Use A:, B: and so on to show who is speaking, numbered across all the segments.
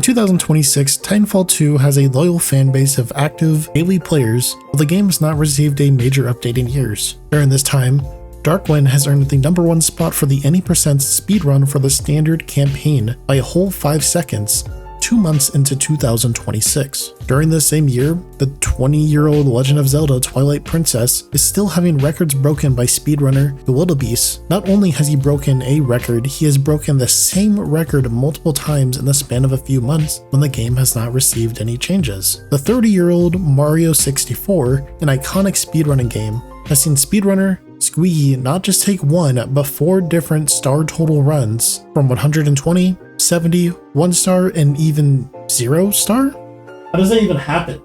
A: 2026, Titanfall 2 has a loyal fan base of active daily players, while the game has not received a major update in years. During this time, Darkwind has earned the #1 spot for the any % speedrun for the standard campaign by a whole 5 seconds, 2 months into 2026. During this same year, the 20-year-old Legend of Zelda Twilight Princess is still having records broken by speedrunner TheWildeBeast. Not only has he broken a record, he has broken the same record multiple times in the span of a few months when the game has not received any changes. The 30-year-old Mario 64, an iconic speedrunning game, has seen speedrunner Squeaky not just take 1, but 4 different star total runs from 120, 70, 1 star, and even 0 star? How does that even happen?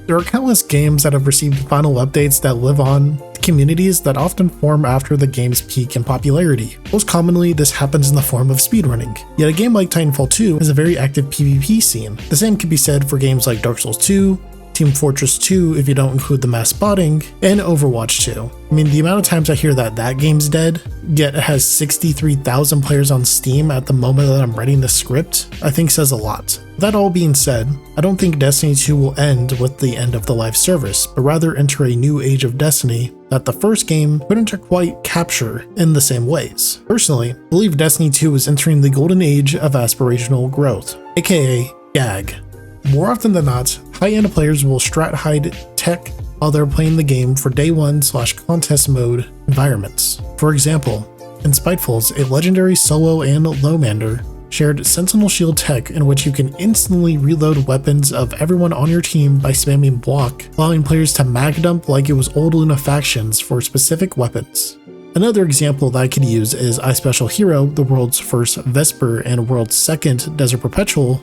A: There are countless games that have received final updates that live on communities that often form after the game's peak in popularity. Most commonly, this happens in the form of speedrunning. Yet a game like Titanfall 2 has a very active PvP scene. The same could be said for games like Dark Souls 2, Team Fortress 2 if you don't include the mass spotting, and Overwatch 2. I mean, the amount of times I hear that game's dead, yet it has 63,000 players on Steam at the moment that I'm writing the script, I think says a lot. That all being said, I don't think Destiny 2 will end with the end of the live service, but rather enter a new age of Destiny that the first game couldn't quite capture in the same ways. Personally, I believe Destiny 2 is entering the golden age of aspirational growth, aka GAG. More often than not, high-end players will strat hide tech while they're playing the game for day 1/contest mode environments. For example, in Spitefuls, a legendary solo and Lowmander shared Sentinel Shield tech in which you can instantly reload weapons of everyone on your team by spamming block, allowing players to mag dump like it was old Luna factions for specific weapons. Another example that I could use is iSpecialHero, the world's first Vesper and world's second Desert Perpetual,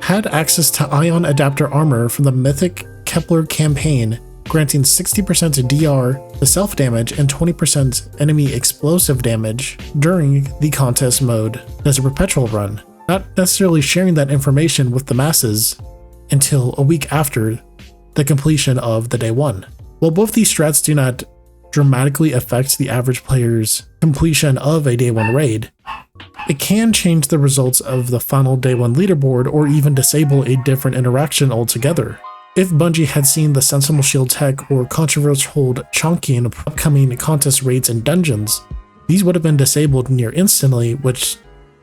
A: had access to ion adapter armor from the Mythic Kepler campaign, granting 60% DR to self damage and 20% enemy explosive damage during the contest mode Desert Perpetual run, not necessarily sharing that information with the masses until a week after the completion of the day 1. While both these strats do not dramatically affect the average player's completion of a day 1 raid, it can change the results of the final day 1 leaderboard or even disable a different interaction altogether. If Bungie had seen the Sentinel Shield tech or controversial chunking in upcoming contest raids and dungeons, these would have been disabled near instantly, which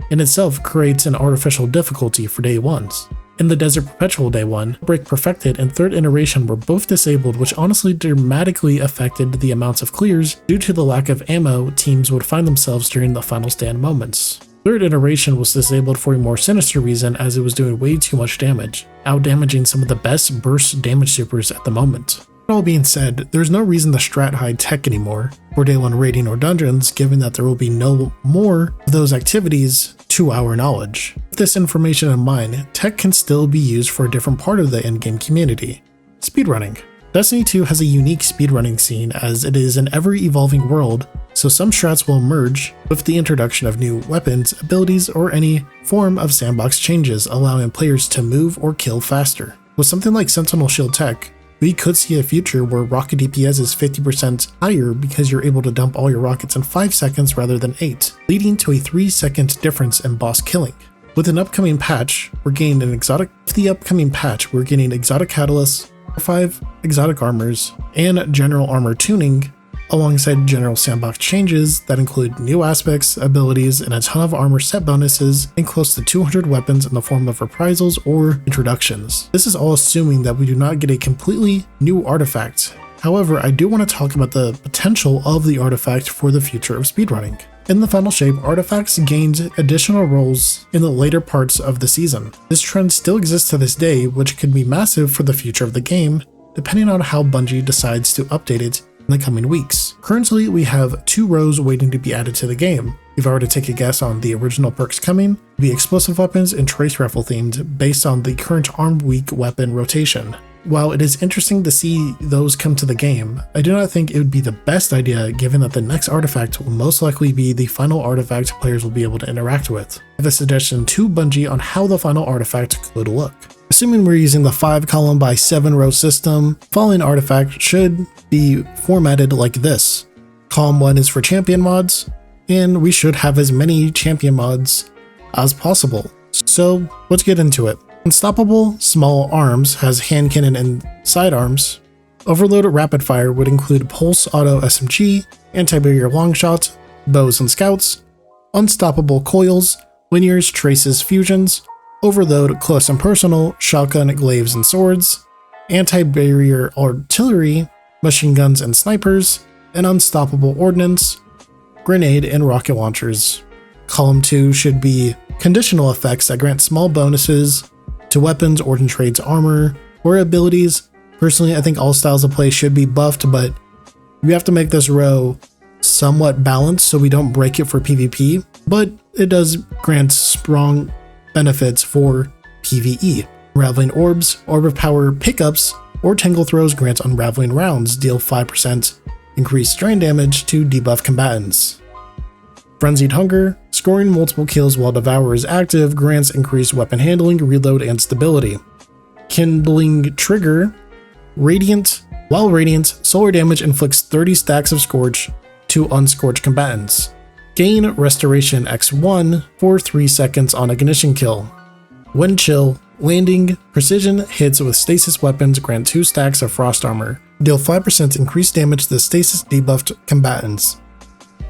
A: in itself creates an artificial difficulty for day 1s. In the Desert Perpetual day 1, Break Perfected and Third Iteration were both disabled, which honestly dramatically affected the amounts of clears due to the lack of ammo teams would find themselves during the final stand moments. Third Iteration was disabled for a more sinister reason, as it was doing way too much damage, out-damaging some of the best burst damage supers at the moment. That all being said, there's no reason to strat hide tech anymore for day 1 raiding or dungeons, given that there will be no more of those activities to our knowledge. With this information in mind, tech can still be used for a different part of the endgame community: speedrunning. Destiny 2 has a unique speedrunning scene as it is an ever-evolving world, so some strats will emerge with the introduction of new weapons, abilities, or any form of sandbox changes, allowing players to move or kill faster. With something like Sentinel Shield tech, we could see a future where rocket DPS is 50% higher because you're able to dump all your rockets in 5 seconds rather than 8, leading to a 3-second difference in boss killing. With an upcoming patch, we're getting exotic catalysts, 5 exotic armors, and general armor tuning, alongside general sandbox changes that include new aspects, abilities, and a ton of armor set bonuses, and close to 200 weapons in the form of reprisals or introductions. This is all assuming that we do not get a completely new artifact. However, I do want to talk about the potential of the artifact for the future of speedrunning. In the final shape, artifacts gained additional roles in the later parts of the season. This trend still exists to this day, which could be massive for the future of the game, depending on how Bungie decides to update it in the coming weeks. Currently, we have 2 rows waiting to be added to the game. If I were to take a guess on the original perks coming, it would be explosive weapons and trace rifle themed based on the current armed weak weapon rotation. While it is interesting to see those come to the game, I do not think it would be the best idea given that the next artifact will most likely be the final artifact players will be able to interact with. I have a suggestion to Bungie on how the final artifact could look. Assuming we're using the 5-column by 7-row system, following artifact should be formatted like this. Column 1 is for champion mods, and we should have as many champion mods as possible. So let's get into it. Unstoppable Small Arms has hand cannon and sidearms. Overload Rapid Fire would include Pulse Auto SMG, Anti-Barrier Longshot, Bows and Scouts, Unstoppable Coils, Linears, Traces, Fusions, Overload Close and Personal, Shotgun, Glaives and Swords, Anti-Barrier Artillery, Machine Guns and Snipers, and Unstoppable Ordnance, Grenade and Rocket Launchers. Column 2 should be conditional effects that grant small bonuses to weapons, Ordnance Trade's armor, or abilities. Personally, I think all styles of play should be buffed, but we have to make this row somewhat balanced so we don't break it for PvP, but it does grant strong benefits for PvE. Unraveling Orbs, Orb of Power pickups, or Tangle Throws grant Unraveling Rounds, deal 5% increased strain damage to debuff combatants. Frenzied Hunger, scoring multiple kills while Devour is active grants increased weapon handling, reload, and stability. Kindling Trigger, Radiant, while Radiant, solar damage inflicts 30 stacks of Scorch to unscorched combatants. Gain Restoration X1 for 3 seconds on Ignition kill. Wind Chill, landing, precision hits with stasis weapons grant 2 stacks of Frost Armor, deal 5% increased damage to the stasis debuffed combatants.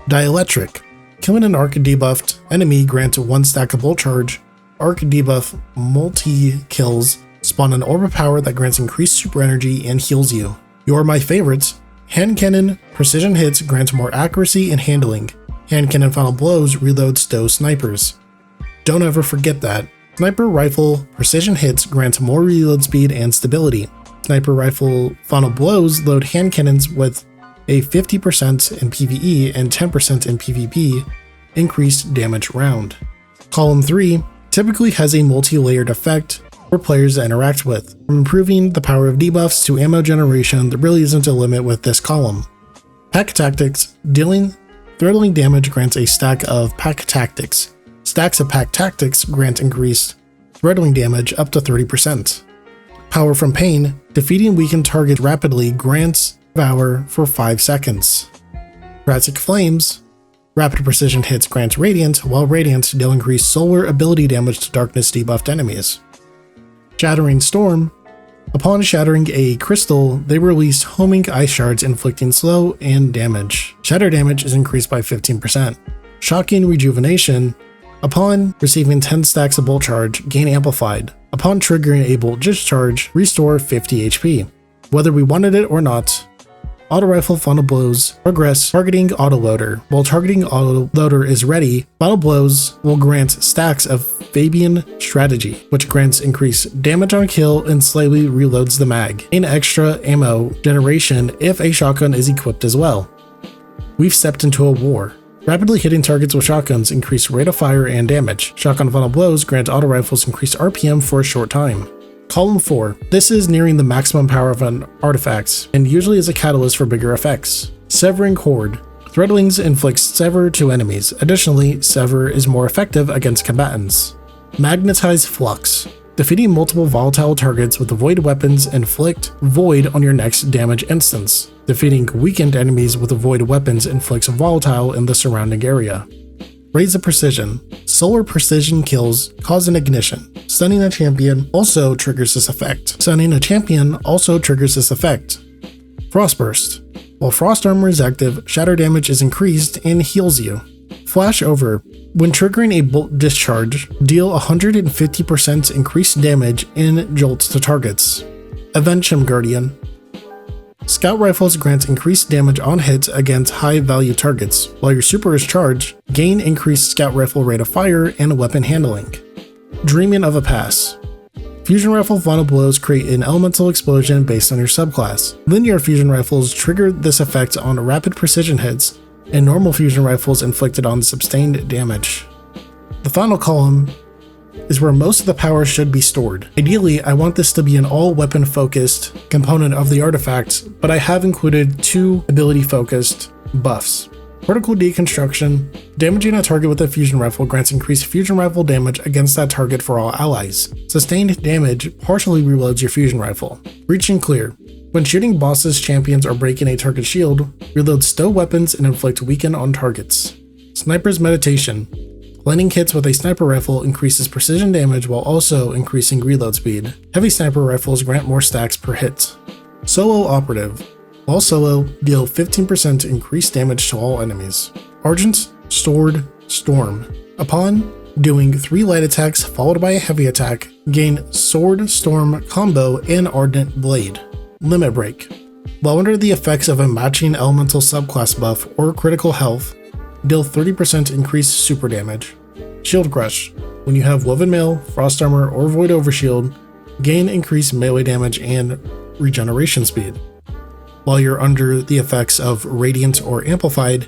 A: Dielectric, killing an arc debuffed enemy grants 1 stack of Bolt Charge. Arc debuff multi-kills spawn an Orb of Power that grants increased super energy and heals you. You're my favorites. Hand Cannon, precision hits grant more accuracy and handling. Hand Cannon Final Blows reload stow snipers. Don't ever forget that. Sniper Rifle, precision hits grant more reload speed and stability. Sniper Rifle Final Blows load hand cannons with a 50% in PvE and 10% in PvP increased damage round. Column 3 typically has a multi-layered effect for players to interact with. From improving the power of debuffs to ammo generation, there really isn't a limit with this column. Pack Tactics, dealing throttling damage grants a stack of Pack Tactics. Stacks of Pack Tactics grant increased throttling damage up to 30%. Power from Pain, defeating weakened targets rapidly grants Devour for 5 seconds. Thoracic Flames, rapid precision hits grants Radiant, while Radiant deal increased solar ability damage to darkness debuffed enemies. Shattering Storm, upon shattering a crystal, they release homing ice shards inflicting slow and damage. Shatter damage is increased by 15%. Shocking Rejuvenation, upon receiving 10 stacks of Bolt Charge, gain amplified. Upon triggering a Bolt Discharge, restore 50 HP. Whether we wanted it or not, Auto Rifle Final Blows progress targeting autoloader. While targeting autoloader is ready, Final Blows will grant stacks of Fabian Strategy, which grants increased damage on kill and slightly reloads the mag. Gain extra ammo generation if a shotgun is equipped as well. We've stepped into a war. Rapidly hitting targets with shotguns increase rate of fire and damage. Shotgun Final Blows grant auto rifles increased RPM for a short time. Column 4. This is nearing the maximum power of an artifact, and usually is a catalyst for bigger effects. Severing Horde. Threadlings inflicts Sever to enemies. Additionally, Sever is more effective against combatants. Magnetize Flux. Defeating multiple volatile targets with Void weapons inflict Void on your next damage instance. Defeating weakened enemies with Void weapons inflicts Volatile in the surrounding area. Raise of Precision. Solar precision kills cause an ignition. Stunning a champion also triggers this effect. Stunning a champion also triggers this effect. Frostburst. While Frost Armor is active, shatter damage is increased and heals you. Flash Over. When triggering a Bolt Discharge, deal 150% increased damage in jolts to targets. Avengem Guardian. Scout Rifles grants increased damage on hits against high-value targets. While your super is charged, gain increased Scout Rifle rate of fire and weapon handling. Dreaming of a Pass. Fusion Rifle Final Blows create an elemental explosion based on your subclass. Linear Fusion Rifles trigger this effect on rapid precision hits, and normal Fusion Rifles inflicted on sustained damage. The final column is where most of the power should be stored. Ideally, I want this to be an all-weapon focused component of the artifact, but I have included 2 ability focused buffs. Vertical Deconstruction. Damaging a target with a fusion rifle grants increased fusion rifle damage against that target for all allies. Sustained damage partially reloads your fusion rifle. Reach and Clear. When shooting bosses, champions, or breaking a target shield, reload stow weapons and inflict weaken on targets. Sniper's Meditation. Blending kits with a sniper rifle increases precision damage while also increasing reload speed. Heavy sniper rifles grant more stacks per hit. Solo Operative. While solo, deal 15% increased damage to all enemies. Argent, Sword, Storm. Upon doing 3 light attacks followed by a heavy attack, gain Sword, Storm combo and Ardent Blade. Limit Break. While under the effects of a matching elemental subclass buff or critical health, deal 30% increased super damage. Shield Crush. When you have Woven Mail, Frost Armor, or Void Overshield, gain increased melee damage and regeneration speed. While you're under the effects of Radiant or Amplified,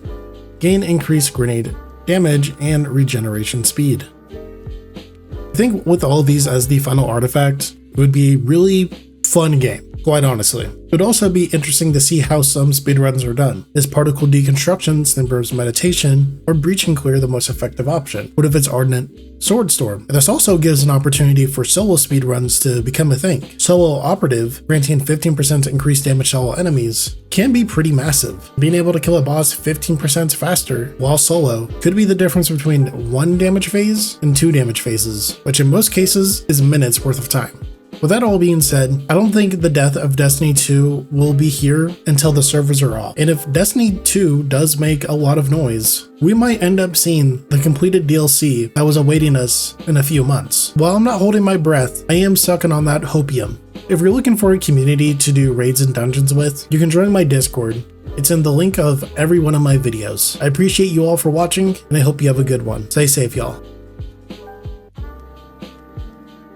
A: gain increased grenade damage and regeneration speed. I think with all of these as the final artifact, it would be a really fun game. Quite honestly. It would also be interesting to see how some speedruns are done. Is Particle Deconstruction, Snimber's Meditation, or Breach and Clear the most effective option? What if it's Ardent Sword Storm? And this also gives an opportunity for solo speedruns to become a thing. Solo Operative, granting 15% increased damage to all enemies, can be pretty massive. Being able to kill a boss 15% faster while solo could be the difference between 1 damage phase and 2 damage phases, which in most cases is minutes worth of time. With that all being said, I don't think the death of Destiny 2 will be here until the servers are off. And if Destiny 2 does make a lot of noise, we might end up seeing the completed DLC that was awaiting us in a few months. While I'm not holding my breath, I am sucking on that hopium. If you're looking for a community to do raids and dungeons with, you can join my Discord. It's in the link of every one of my videos. I appreciate you all for watching, and I hope you have a good one. Stay safe, y'all.